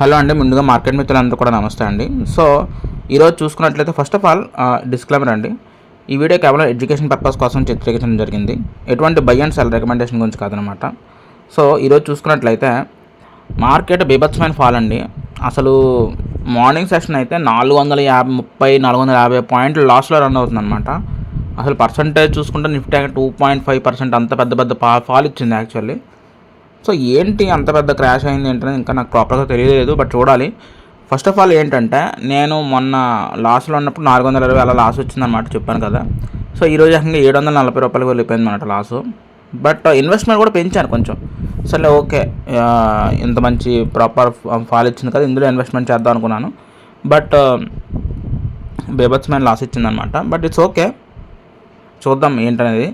Hello అండి, ముందుగా market మిత్రులందరూ కూడా నమస్తే అండి. సో ఈరోజు చూసుకున్నట్లయితే ఫస్ట్ ఆఫ్ ఆల్ డిస్క్లైమర్ అండి. ఈ వీడియో కేవలం ఎడ్యుకేషన్ పర్పస్ కోసం చిత్రీకరించడం జరిగింది. ఎటువంటి బై అండ్ సెల్ రికమెండేషన్ గురించి కాదనమాట. సో ఈరోజు చూసుకున్నట్లయితే మార్కెట్ బీభత్సమైన ఫాల్ అండి. అసలు మార్నింగ్ సెషన్ అయితే 450 పాయింట్లు లాస్లో రన్ అవుతుందన్నమాట. అసలు పర్సంటేజ్ చూసుకుంటే నిఫ్టీ 2.5% అంత పెద్ద ఫాల్ ఇచ్చింది యాక్చువల్లీ. సో ఏంటి అంత పెద్ద క్రాష్ అయింది ఏంటనేది ఇంకా నాకు ప్రాపర్గా తెలియలేదు, బట్ చూడాలి. ఫస్ట్ ఆఫ్ ఆల్ ఏంటంటే, నేను మొన్న లాస్లో ఉన్నప్పుడు 420 అలా లాస్ వచ్చిందన్నమాట, చెప్పాను కదా. సో ఈరోజు ఏకంగా 740 రూపాయలకు వెళ్ళిపోయింది అన్నమాట లాసు. బట్ ఇన్వెస్ట్మెంట్ కూడా పెంచాను కొంచెం. సరే ఓకే, ఇంత మంచి ప్రాపర్ ఫాల్ ఇచ్చింది కదా, ఇందులో ఇన్వెస్ట్మెంట్ చేద్దాం అనుకున్నాను. బట్ బీభత్సమైన లాస్ ఇచ్చిందనమాట. బట్ ఇట్స్ ఓకే, చూద్దాం ఏంటనేది.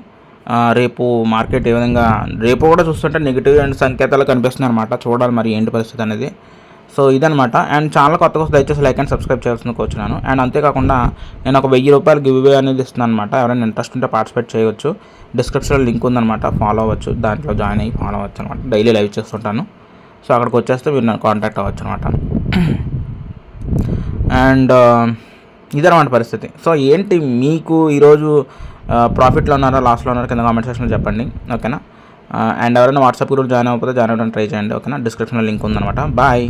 రేపు మార్కెట్ ఏ విధంగా, రేపు కూడా చూస్తుంటే నెగిటివ్ అండ్ సంకేతాలు కనిపిస్తున్నాయి అనమాట. చూడాలి మరి ఏంటి పరిస్థితి అనేది. సో ఇదనమాట. అండ్ ఛానల్ కొత్తగా దయచేసి లైక్ అండ్ సబ్స్క్రైబ్ చేయాల్సింది కోరుచున్నాను. అండ్ అంతేకాకుండా నేను ఒక 1000 రూపాయలు గివ్ అవే అనేది ఇస్తున్నాను అనమాట. ఎవరైనా ఇంట్రెస్ట్ ఉంటే పార్టిసిపేట్ చేయవచ్చు. డిస్క్రిప్షన్లో లింక్ ఉందన్నమాట, ఫాలో అవ్వచ్చు. దాంట్లో జాయిన్ అయ్యి ఫాలో అవ్వచ్చు అనమాట. డైలీ లైవ్ చేస్తుంటాను. సో అక్కడికి వచ్చేస్తే మీరు నన్ను కాంటాక్ట్ అవ్వచ్చు అనమాట. అండ్ ఇదనమాట పరిస్థితి. సో ఏంటి మీకు ఈరోజు ప్రాఫిట్లో ఉన్నారా లాస్లో ఉన్నారా కింద కామెంట్ సెక్షన్లో చెప్పండి, ఓకేనా. అండ్ ఎవరైనా వాట్సాప్ గ్రూప్ జాయిన్ అవ్వకపోతే జాయిన్ అవ్వడానికి ట్రై చేయండి, ఓకేనా. డిస్క్రిప్షన్లో లింక్ ఉందన్నమాట. బాయ్.